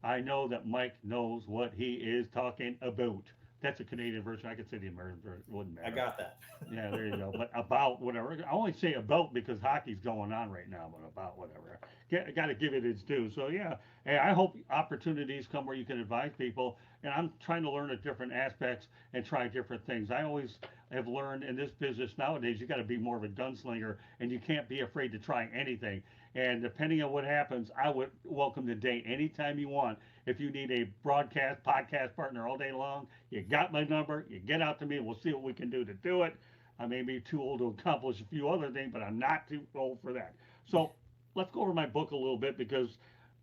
I know that Mike knows what he is talking about. That's a Canadian version. I could say the American version. It wouldn't matter. I got that. Yeah, there you go. But about whatever. I only say about because hockey's going on right now, but about whatever. Got to give it its due. So, yeah, hey, I hope opportunities come where you can advise people. And I'm trying to learn at different aspects and try different things. I always have learned in this business nowadays, you got to be more of a gunslinger, and you can't be afraid to try anything. And depending on what happens, I would welcome the day anytime you want. If you need a broadcast podcast partner all day long, you got my number. You get out to me, and we'll see what we can do to do it. I may be too old to accomplish a few other things, but I'm not too old for that. So let's go over my book a little bit because,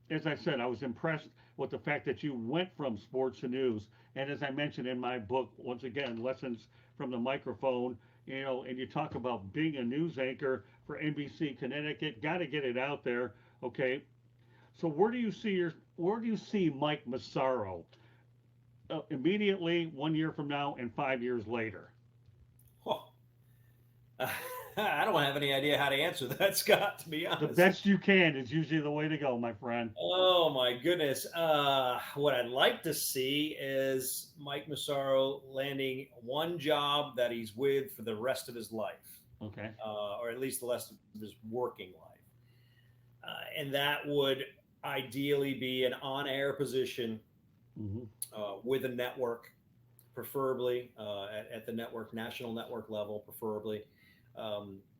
as I said, I was impressed with the fact that you went from sports to news. And as I mentioned in my book, once again, Lessons from the Microphone, and you talk about being a news anchor for NBC Connecticut, got to get it out there, okay? So where do you see Mike Massaro immediately 1 year from now and 5 years later? Oh, I don't have any idea how to answer that, Scott, to be The honest. best you can is usually the way to go, my friend. Oh my goodness. What I'd like to see is Mike Massaro landing one job that he's with for the rest of his life, Okay. or at least the rest of his working life. And that would ideally be an on-air position Hmm. with a network, preferably at the national network level, preferably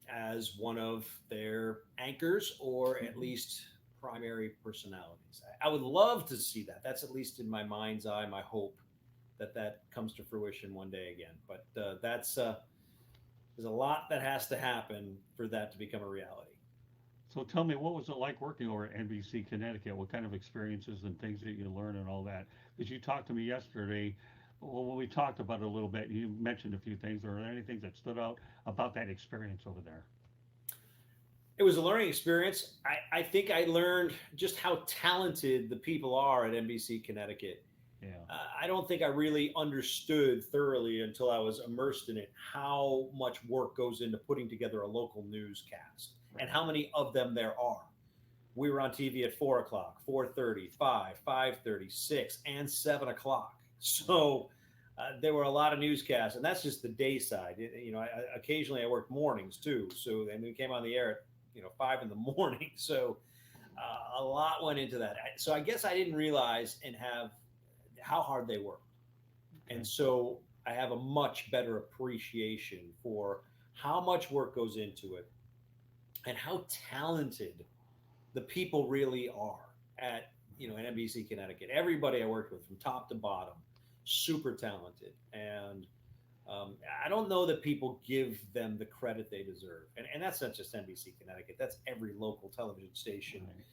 as one of their anchors or at least primary personalities. I would love to see that. That's at least in my mind's eye, my hope that comes to fruition one day again. But there's a lot that has to happen for that to become a reality. So tell me, what was it like working over at NBC Connecticut? What kind of experiences and things that you learned and all that? Because you talked to me yesterday. Well, when we talked about it a little bit, you mentioned a few things. Are there anything that stood out about that experience over there? It was a learning experience. I think I learned just how talented the people are at NBC Connecticut. Yeah. I don't think I really understood thoroughly until I was immersed in it how much work goes into putting together a local newscast and how many of them there are. We were on TV at 4 o'clock, 4:30, 5, 5:30, 6, and 7 o'clock. So there were a lot of newscasts, and that's just the day side. Occasionally I worked mornings too. So and we came on the air at 5 in the morning. So a lot went into that. So I guess I didn't realize and have how hard they worked. Okay. And so I have a much better appreciation for how much work goes into it and how talented the people really are at NBC Connecticut. Everybody I worked with from top to bottom, super talented. And I don't know that people give them the credit they deserve. And that's not just NBC Connecticut. That's every local television station, Right.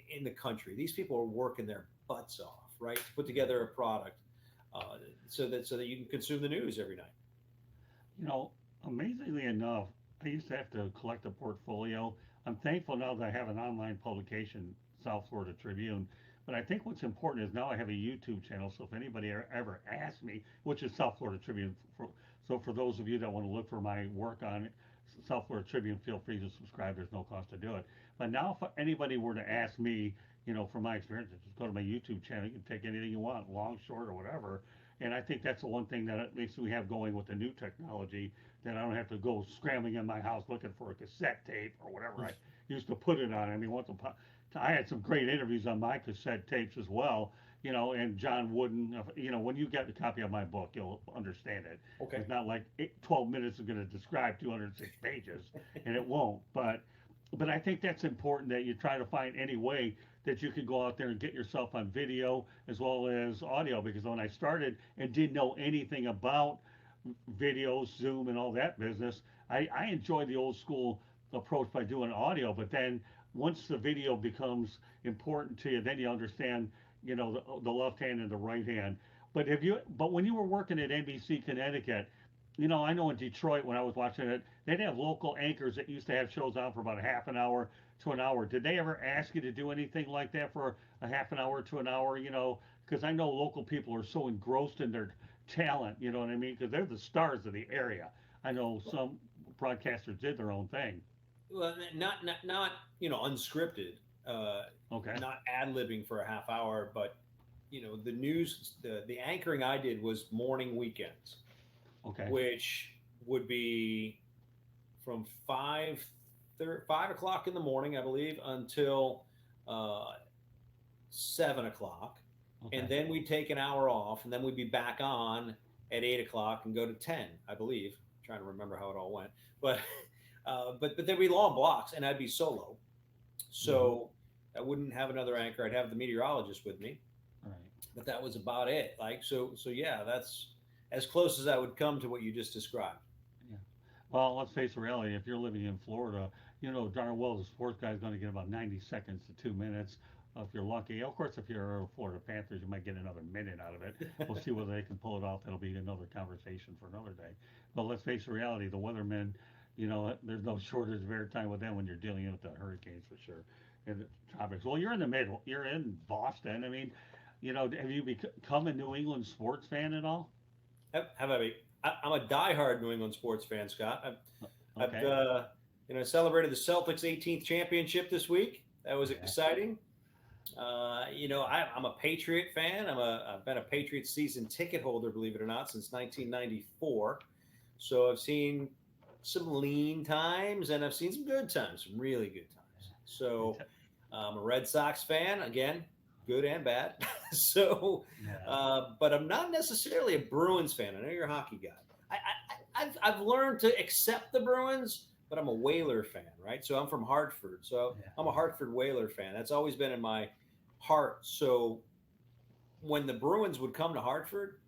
in the country. These people are working their butts off, right, to put together a product so that you can consume the news every night. You know, Amazingly enough, I used to have to collect a portfolio. I'm thankful now that I have an online publication, South Florida Tribune. But I think what's important is now I have a YouTube channel. So if anybody ever asks me, which is South Florida Tribune, so for those of you that want to look for my work on South Florida Tribune, feel free to subscribe. There's no cost to do it. But now, if anybody were to ask me, from my experience, just go to my YouTube channel. You can take anything you want, long, short, or whatever. And I think that's the one thing that at least we have going with the new technology, that I don't have to go scrambling in my house looking for a cassette tape or whatever I used to put it on. I mean, I had some great interviews on my cassette tapes as well. And John Wooden. When you get a copy of my book, you'll understand it. Okay. It's not like 12 minutes is going to describe 206 pages, and it won't. But I think that's important that you try to find any way that you could go out there and get yourself on video as well as audio. Because when I started and didn't know anything about video, Zoom, and all that business, I enjoy the old school approach by doing audio. But then once the video becomes important to you, then you understand, the left hand and the right hand. But when you were working at NBC Connecticut, I know in Detroit when I was watching it, they'd have local anchors that used to have shows on for about a half an hour to an hour. Did they ever ask you to do anything like that for a half an hour to an hour? Because I know local people are so engrossed in their talent, you know what I mean? Because they're the stars of the area. I know some broadcasters did their own thing. Well, not unscripted, Okay. not ad libbing for a half hour, but the news, the anchoring I did was morning weekends, Okay. which would be from 5 o'clock in the morning, I believe, until 7 o'clock. Okay. And then we'd take an hour off, and then we'd be back on at 8 o'clock and go to 10, I believe. I'm trying to remember how it all went, but but there'd be long blocks, and I'd be solo, Hmm. so I wouldn't have another anchor. I'd have the meteorologist with me, Right. but that was about it. Like so yeah, that's as close as I would come to what you just described. Yeah. Well, let's face the reality. If you're living in Florida, you know darn well the sports guy is going to get about 90 seconds to 2 minutes. If you're lucky, of course, if you're a Florida Panthers, you might get another minute out of it. We'll see whether they can pull it off. That'll be another conversation for another day. But let's face the reality: the weathermen, there's no shortage of airtime with them when you're dealing with the hurricanes for sure, and the tropics. Well, you're in the middle. You're in Boston. I mean, have you become a New England sports fan at all? Have I? I'm a diehard New England sports fan, Scott. I've Okay. celebrated the Celtics' 18th championship this week. That was Yeah. exciting. I'm a Patriot fan. I've been a Patriots season ticket holder, believe it or not, since 1994. So I've seen some lean times and I've seen some good times, some really good times. Me So too. I'm a Red Sox fan, again, good and bad. so, Yeah. but I'm not necessarily a Bruins fan. I know you're a hockey guy. I've learned to accept the Bruins, but I'm a Whaler fan, right? So I'm from Hartford. So Yeah. I'm a Hartford Whaler fan. That's always been in my heart. So when the Bruins would come to Hartford,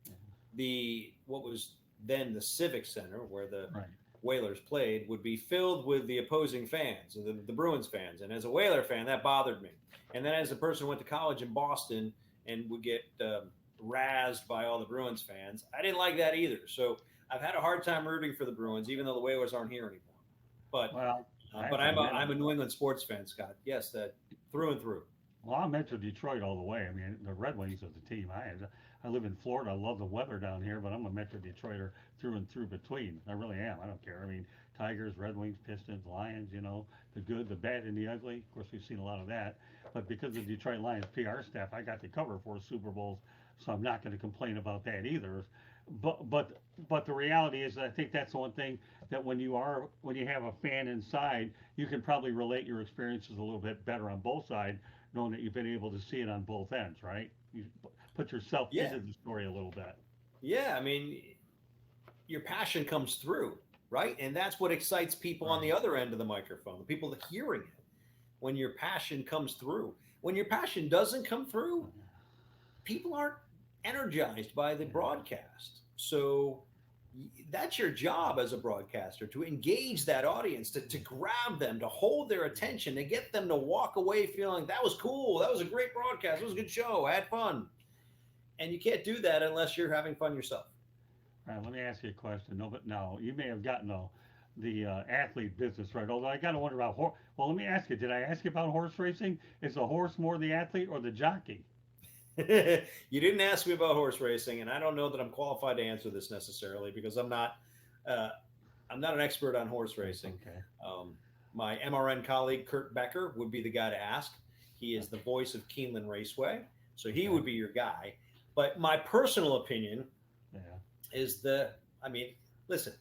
Yeah. the what was then the Civic Center where the Right. Whalers played would be filled with the opposing fans, the Bruins fans. And as a Whaler fan, that bothered me. And then as a person who went to college in Boston and would get razzed by all the Bruins fans, I didn't like that either. So I've had a hard time rooting for the Bruins, even though the Whalers aren't here anymore. But Well, I have but to admit, I'm a New England sports fan, Scott. Yes, that through and through. well, I'm into Detroit all the way. I mean, the Red Wings are the team. I live in Florida. I love the weather down here, but I'm a Metro Detroiter through and through between. I really am. I don't care. I mean, Tigers, Red Wings, Pistons, Lions, the good, the bad, and the ugly. Of course, we've seen a lot of that. But because of the Detroit Lions PR staff, I got to cover 4 Super Bowls, so I'm not going to complain about that either. But but but the reality is, I think that's the one thing that when you have a fan inside, you can probably relate your experiences a little bit better on both sides, knowing that you've been able to see it on both ends, right? You put yourself Yeah, into the story a little bit. yeah. I mean, your passion comes through, right? And that's what excites people on the Right. other end of the microphone, the people that hearing it. When your passion comes through, when your passion doesn't come through, people aren't energized by the Yeah. broadcast. So that's your job as a broadcaster to engage that audience, to grab them, to hold their attention, to get them to walk away feeling that was cool. That was a great broadcast. It was a good show. I had fun. And you can't do that unless you're having fun yourself. All right, let me ask you a question. No, but no, you may have gotten the athlete business right. Although I got to wonder about horse. Well, let me ask you. Did I ask you about horse racing? Is the horse more the athlete or the jockey? You didn't ask me about horse racing, and I don't know that I'm qualified to answer this necessarily because uh, I'm not an expert on horse That's racing. okay. Um, my MRN colleague Kurt Becker would be the guy to ask. He is the voice of Keeneland Raceway, so he Okay. would be your guy. But my personal opinion Yeah. is I mean, listen,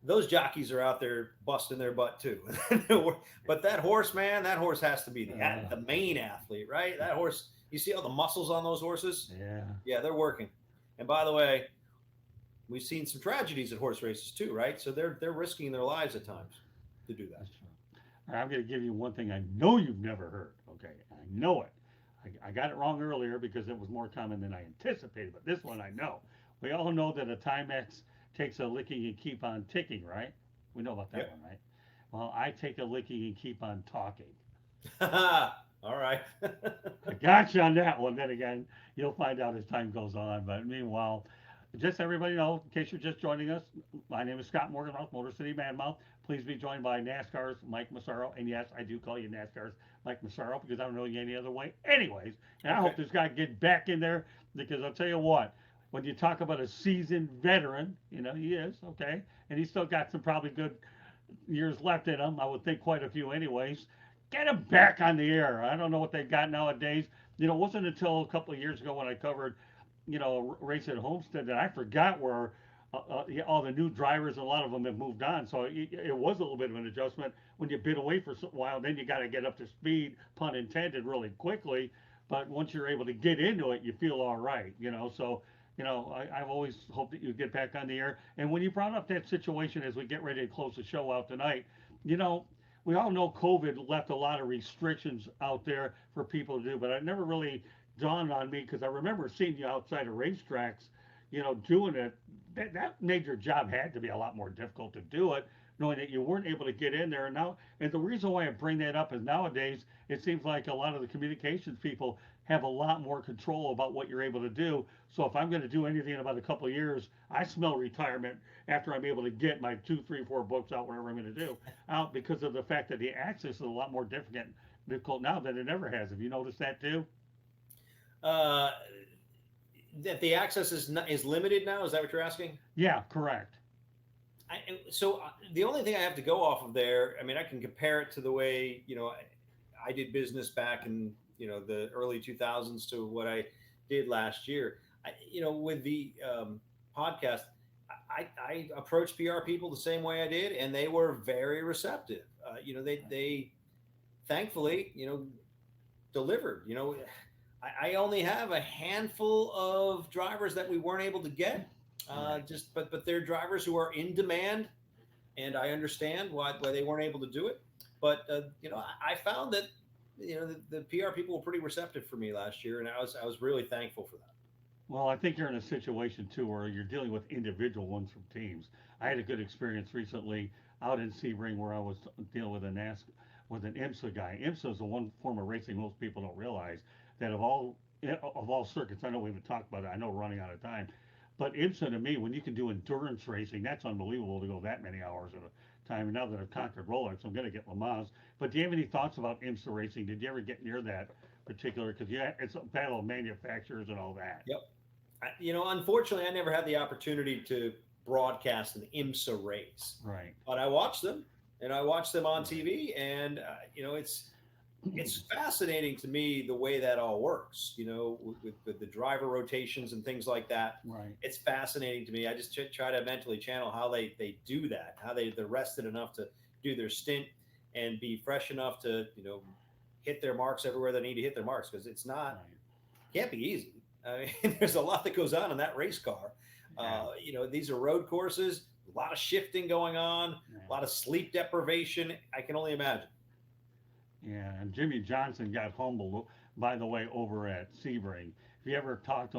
those jockeys are out there busting their butt too. But that horse, man, that horse has to be Uh, the main athlete, right? That horse, you see all the muscles on those horses? yeah. Yeah, they're working. And by the way, we've seen some tragedies at horse races too, right? So they're risking their lives at times to do that. That's true. All right, I'm going to give you one thing I know you've never heard. Okay, I know it. I got it wrong earlier because it was more common than I anticipated, but this one I know. We all know that a Timex takes a licking and keep on ticking, right? We know about that Yep. one, right? Well, I take a licking and keep on talking. All right. I got you on that one. Then again, you'll find out as time goes on. But meanwhile, just so everybody know, in case you're just joining us, my name is Scott Morganmouth, Motor City Manmouth. Please be joined by NASCAR's Mike Massaro. And yes, I do call you NASCAR's Mike Massaro because I don't know you any other way. Anyways, and I Okay. hope this guy get back in there because I'll tell you what, when you talk about a seasoned veteran, he is, okay? And he's still got some probably good years left in him. I would think quite a few, anyways. Get him back on the air. I don't know what they've got nowadays. It wasn't until a couple of years ago when I covered, race at Homestead that I forgot where all the new drivers, a lot of them have moved on. So it was a little bit of an adjustment when you've been away for a while. Then you got to get up to speed, pun intended, really quickly. But once you're able to get into it, you feel all right. So I've always hoped that you get back on the air. And when you brought up that situation as we get ready to close the show out tonight, you know, we all know COVID left a lot of restrictions out there for people to do, but it never really dawned on me because I remember seeing you outside of racetracks, doing it. That made your job had to be a lot more difficult to do it, knowing that you weren't able to get in there. And the reason why I bring that up is nowadays it seems like a lot of the communications people have a lot more control about what you're able to do. So if I'm going to do anything in about a couple of years, I smell retirement after I'm able to get my 2, 3, 4 books out, whatever I'm going to do, out because of the fact that the access is a lot more difficult now than it ever has. Have you noticed that too? Uh, that the access is limited now. Is that what you're asking? Yeah, correct. So the only thing I have to go off of there, I mean, I can compare it to the way I did business back in the early 2000s to what I did last year. With the podcast, I approached PR people the same way I did, and they were very receptive. They thankfully delivered. I only have a handful of drivers that we weren't able to get. But they're drivers who are in demand, and I understand why they weren't able to do it. But I found that the PR people were pretty receptive for me last year, and I was really thankful for that. Well, I think you're in a situation too where you're dealing with individual ones from teams. I had a good experience recently out in Sebring where I was dealing with with an IMSA guy. IMSA is the one form of racing most people don't realize that of all circuits. I know we haven't talked about it. I know we're running out of time. But IMSA to me, when you can do endurance racing, that's unbelievable to go that many hours at a time. And now that I've conquered Rolex, I'm going to get Le Mans. But do you have any thoughts about IMSA racing? Did you ever get near that particular? Because it's a battle of manufacturers and all that. Yep. Unfortunately, I never had the opportunity to broadcast an IMSA race. Right. But I watched them, and I watched them on TV, and it's fascinating to me the way that all works, with the driver rotations and things like that. Right. It's fascinating to me. I just try to mentally channel how they do that, how they're rested enough to do their stint and be fresh enough to, hit their marks everywhere they need to hit their marks. Because it's not, can't be easy. I mean, there's a lot that goes on in that race car. Yeah. These are road courses, a lot of shifting going on, a lot of sleep deprivation. I can only imagine. Yeah, and Jimmy Johnson got humbled, by the way, over at Sebring. If you ever talk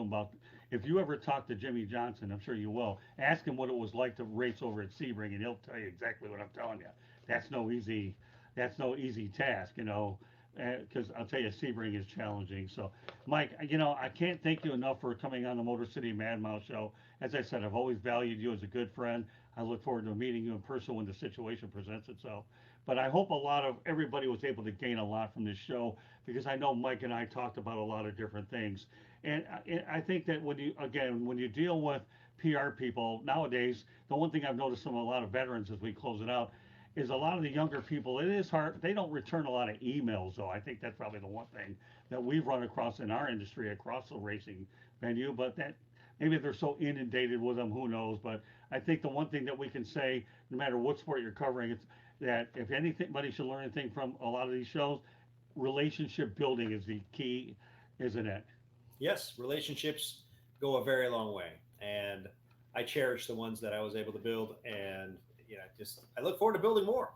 to Jimmy Johnson, I'm sure you will, ask him what it was like to race over at Sebring, and he'll tell you exactly what I'm telling you. That's no easy task, because I'll tell you, Sebring is challenging. So, Mike, I can't thank you enough for coming on the Motor City Mad Mouse Show. As I said, I've always valued you as a good friend. I look forward to meeting you in person when the situation presents itself. But I hope everybody was able to gain a lot from this show because I know Mike and I talked about a lot of different things. And I think that when you deal with PR people nowadays, the one thing I've noticed from a lot of veterans as we close it out is a lot of the younger people, it is hard. They don't return a lot of emails, though. I think that's probably the one thing that we've run across in our industry, across the racing venue. But that maybe they're so inundated with them, who knows? But I think the one thing that we can say, no matter what sport you're covering, it's that if anybody should learn anything from a lot of these shows, relationship building is the key, isn't it? Yes, relationships go a very long way, and I cherish the ones that I was able to build, and I look forward to building more.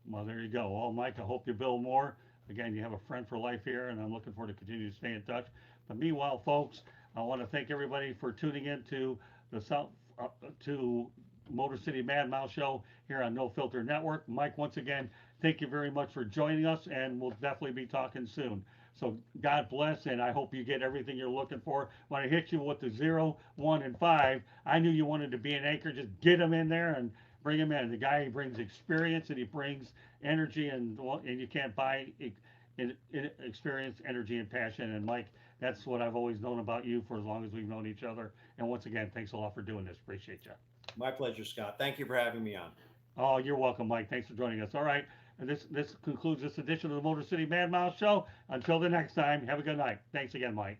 Well, there you go. Well, Mike, I hope you build more. Again, you have a friend for life here, and I'm looking forward to continue to stay in touch. But meanwhile, folks, I want to thank everybody for tuning in to to Motor City Mad Mouse Show here on No Filter Network. Mike, once again, thank you very much for joining us, and we'll definitely be talking soon. So God bless, and I hope you get everything you're looking for. When I hit you with the 0, 1, and 5, I knew you wanted to be an anchor. Just get him in there and bring him in. The guy, he brings experience and he brings energy, and you can't buy experience, energy, and passion. And Mike, that's what I've always known about you for as long as we've known each other. And once again, thanks a lot for doing this. Appreciate you. My pleasure, Scott. Thank you for having me on. Oh, you're welcome, Mike. Thanks for joining us. All right. And this concludes this edition of the Motor City Mad Mouse Show. Until the next time, have a good night. Thanks again, Mike.